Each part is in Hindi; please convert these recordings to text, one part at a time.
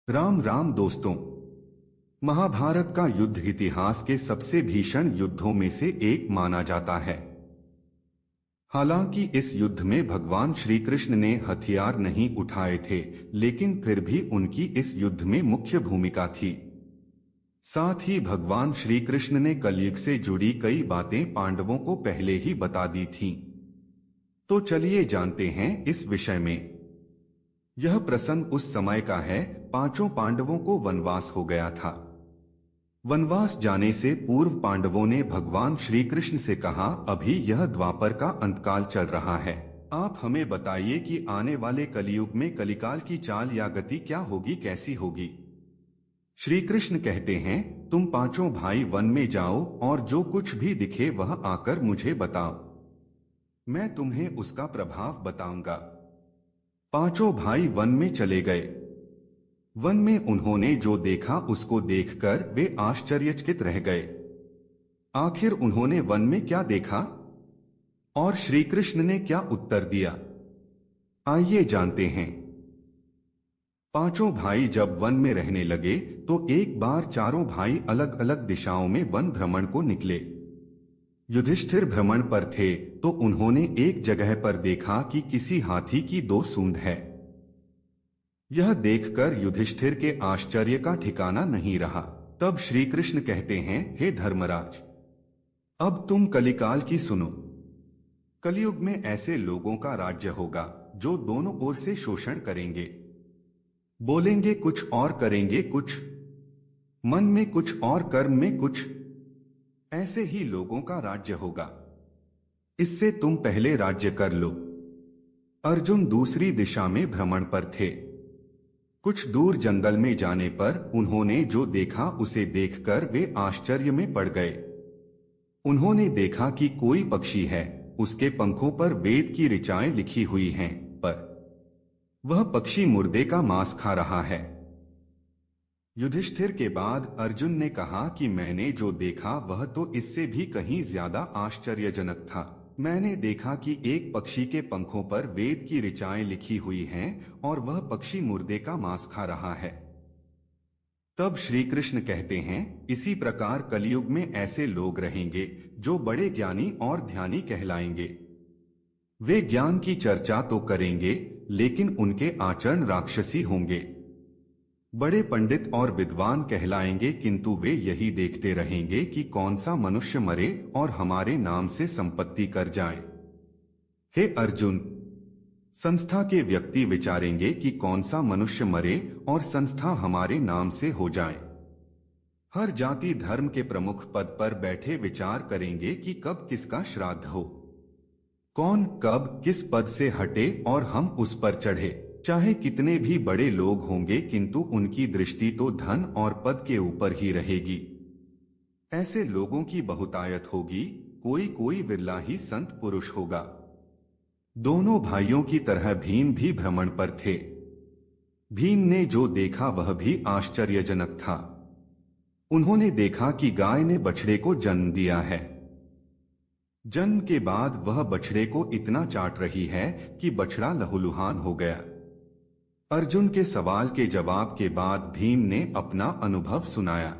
राम राम दोस्तों। महाभारत का युद्ध इतिहास के सबसे भीषण युद्धों में से एक माना जाता है। हालांकि इस युद्ध में भगवान श्री कृष्ण ने हथियार नहीं उठाए थे, लेकिन फिर भी उनकी इस युद्ध में मुख्य भूमिका थी। साथ ही भगवान श्री कृष्ण ने कलयुग से जुड़ी कई बातें पांडवों को पहले ही बता दी थीं। तो चलिए जानते हैं इस विषय में। यह प्रसंग उस समय का है, पांचों पांडवों को वनवास हो गया था। वनवास जाने से पूर्व पांडवों ने भगवान श्री कृष्ण से कहा, अभी यह द्वापर का अंतकाल चल रहा है, आप हमें बताइए कि आने वाले कलियुग में कलिकाल की चाल या गति क्या होगी, कैसी होगी। श्री कृष्ण कहते हैं, तुम पांचों भाई वन में जाओ और जो कुछ भी दिखे वह आकर मुझे बताओ, मैं तुम्हें उसका प्रभाव बताऊंगा। पांचों भाई वन में चले गए। वन में उन्होंने जो देखा उसको देखकर वे आश्चर्यचकित रह गए। आखिर उन्होंने वन में क्या देखा और श्री कृष्ण ने क्या उत्तर दिया, आइए जानते हैं। पांचों भाई जब वन में रहने लगे तो एक बार चारों भाई अलग अलग दिशाओं में वन भ्रमण को निकले। युधिष्ठिर भ्रमण पर थे तो उन्होंने एक जगह पर देखा कि किसी हाथी की दो सूंड है। यह देखकर युधिष्ठिर के आश्चर्य का ठिकाना नहीं रहा। तब श्री कृष्ण कहते हैं, हे धर्मराज, अब तुम कलिकाल की सुनो। कलयुग में ऐसे लोगों का राज्य होगा जो दोनों ओर से शोषण करेंगे, बोलेंगे कुछ और करेंगे कुछ, मन में कुछ और कर्म में कुछ। ऐसे ही लोगों का राज्य होगा। इससे तुम पहले राज्य कर लो। अर्जुन दूसरी दिशा में भ्रमण पर थे। कुछ दूर जंगल में जाने पर उन्होंने जो देखा उसे देखकर वे आश्चर्य में पड़ गए। उन्होंने देखा कि कोई पक्षी है, उसके पंखों पर वेद की ऋचाएं लिखी हुई हैं, पर वह पक्षी मुर्दे का मांस खा रहा है। युधिष्ठिर के बाद अर्जुन ने कहा कि मैंने जो देखा वह तो इससे भी कहीं ज्यादा आश्चर्यजनक था। मैंने देखा कि एक पक्षी के पंखों पर वेद की ऋचाएं लिखी हुई हैं और वह पक्षी मुर्दे का मांस खा रहा है। तब श्री कृष्ण कहते हैं, इसी प्रकार कलयुग में ऐसे लोग रहेंगे जो बड़े ज्ञानी और ध्यानी कहलाएंगे। वे ज्ञान की चर्चा तो करेंगे लेकिन उनके आचरण राक्षसी होंगे। बड़े पंडित और विद्वान कहलाएंगे किंतु वे यही देखते रहेंगे कि कौन सा मनुष्य मरे और हमारे नाम से संपत्ति कर जाए। हे अर्जुन, संस्था के व्यक्ति विचारेंगे कि कौन सा मनुष्य मरे और संस्था हमारे नाम से हो जाए। हर जाति धर्म के प्रमुख पद पर बैठे विचार करेंगे कि कब किसका श्राद्ध हो, कौन कब किस पद से हटे और हम उस पर चढ़े। चाहे कितने भी बड़े लोग होंगे किंतु उनकी दृष्टि तो धन और पद के ऊपर ही रहेगी। ऐसे लोगों की बहुतायत होगी, कोई कोई विरला ही संत पुरुष होगा। दोनों भाइयों की तरह भीम भी भ्रमण पर थे। भीम ने जो देखा वह भी आश्चर्यजनक था। उन्होंने देखा कि गाय ने बछड़े को जन्म दिया है। जन्म के बाद वह बछड़े को इतना चाट रही है कि बछड़ा लहूलुहान हो गया। अर्जुन के सवाल के जवाब के बाद भीम ने अपना अनुभव सुनाया।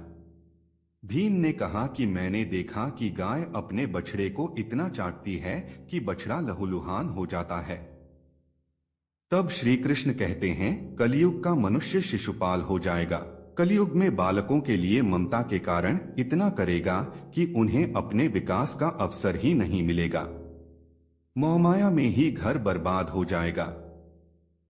भीम ने कहा कि मैंने देखा कि गाय अपने बछड़े को इतना चाटती है कि बछड़ा लहूलुहान हो जाता है। तब श्री कृष्ण कहते हैं, कलयुग का मनुष्य शिशुपाल हो जाएगा। कलयुग में बालकों के लिए ममता के कारण इतना करेगा कि उन्हें अपने विकास का अवसर ही नहीं मिलेगा। मोहमाया में ही घर बर्बाद हो जाएगा।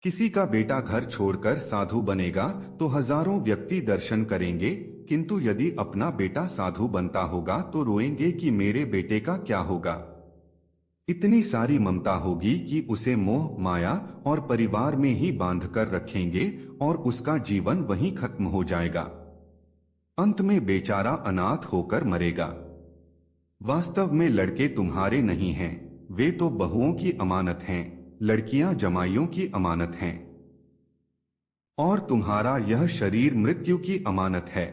किसी का बेटा घर छोड़कर साधु बनेगा तो हजारों व्यक्ति दर्शन करेंगे, किंतु यदि अपना बेटा साधु बनता होगा तो रोएंगे कि मेरे बेटे का क्या होगा। इतनी सारी ममता होगी कि उसे मोह माया और परिवार में ही बांधकर रखेंगे और उसका जीवन वहीं खत्म हो जाएगा। अंत में बेचारा अनाथ होकर मरेगा। वास्तव में लड़के तुम्हारे नहीं हैं, वे तो बहुओं की अमानत हैं, लड़कियां जमाइयों की अमानत हैं, और तुम्हारा यह शरीर मृत्यु की अमानत है।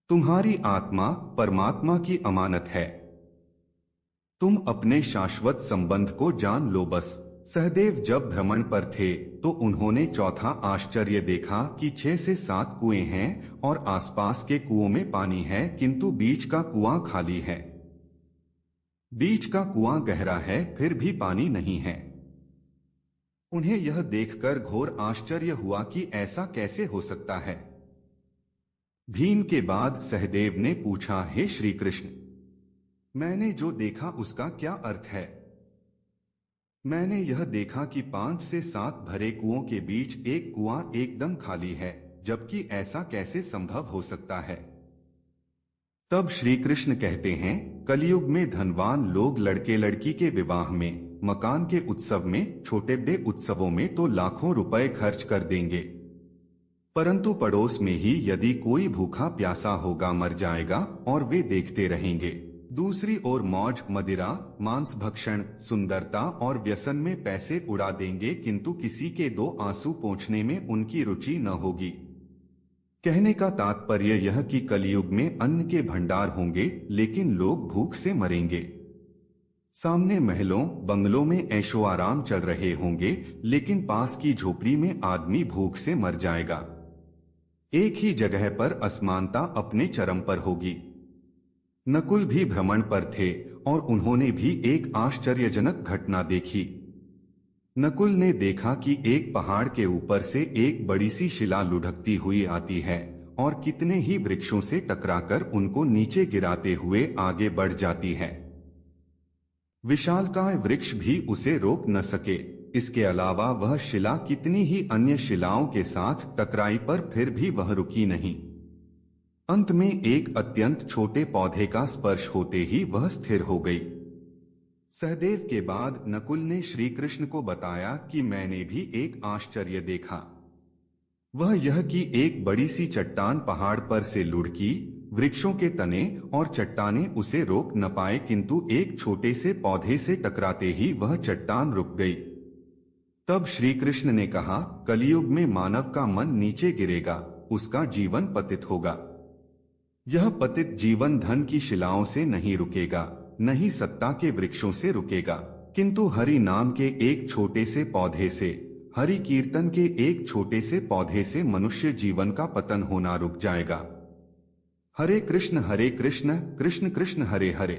तुम्हारी आत्मा परमात्मा की अमानत है। तुम अपने शाश्वत संबंध को जान लो बस। सहदेव जब भ्रमण पर थे तो उन्होंने चौथा आश्चर्य देखा कि 6 से 7 कुएं हैं और आसपास के कुओं में पानी है, किंतु बीच का कुआं खाली है। बीच का कुआं गहरा है, फिर भी पानी नहीं है। उन्हें यह देखकर घोर आश्चर्य हुआ कि ऐसा कैसे हो सकता है। भीम के बाद सहदेव ने पूछा, हे श्री कृष्ण, मैंने जो देखा उसका क्या अर्थ है? मैंने यह देखा कि 5 से 7 भरे कुओं के बीच एक कुआं एकदम खाली है, जबकि ऐसा कैसे संभव हो सकता है? तब श्री कृष्ण कहते हैं, कलयुग में धनवान लोग लड़के लड़की के विवाह में, मकान के उत्सव में, छोटे बड़े उत्सवों में तो लाखों रुपए खर्च कर देंगे, परंतु पड़ोस में ही यदि कोई भूखा प्यासा होगा मर जाएगा और वे देखते रहेंगे। दूसरी ओर मौज, मदिरा, मांस भक्षण, सुंदरता और व्यसन में पैसे उड़ा देंगे, किंतु किसी के 2 आंसू पोंछने में उनकी रुचि न होगी। कहने का तात्पर्य यह कि कलयुग में अन्न के भंडार होंगे, लेकिन लोग भूख से मरेंगे। सामने महलों बंगलों में ऐशो आराम चल रहे होंगे, लेकिन पास की झोपड़ी में आदमी भूख से मर जाएगा। एक ही जगह पर असमानता अपने चरम पर होगी। नकुल भी भ्रमण पर थे और उन्होंने भी एक आश्चर्यजनक घटना देखी। नकुल ने देखा कि एक पहाड़ के ऊपर से एक बड़ी सी शिला लुढ़कती हुई आती है और कितने ही वृक्षों से टकराकर उनको नीचे गिराते हुए आगे बढ़ जाती है। विशालकाय वृक्ष भी उसे रोक न सके। इसके अलावा वह शिला कितनी ही अन्य शिलाओं के साथ टकराई, पर फिर भी वह रुकी नहीं। अंत में एक अत्यंत छोटे पौधे का स्पर्श होते ही वह स्थिर हो गई। सहदेव के बाद नकुल ने श्री कृष्ण को बताया कि मैंने भी एक आश्चर्य देखा। वह यह कि एक बड़ी सी चट्टान पहाड़ पर से लुढ़की, वृक्षों के तने और चट्टाने उसे रोक न पाए, किंतु एक छोटे से पौधे से टकराते ही वह चट्टान रुक गई। तब श्री कृष्ण ने कहा, कलयुग में मानव का मन नीचे गिरेगा, उसका जीवन पतित होगा। यह पतित जीवन धन की शिलाओं से नहीं रुकेगा, न ही सत्ता के वृक्षों से रुकेगा, किंतु हरि नाम के एक छोटे से पौधे से, हरि कीर्तन के एक छोटे से पौधे से मनुष्य जीवन का पतन होना रुक जाएगा। हरे कृष्ण कृष्ण कृष्ण हरे हरे।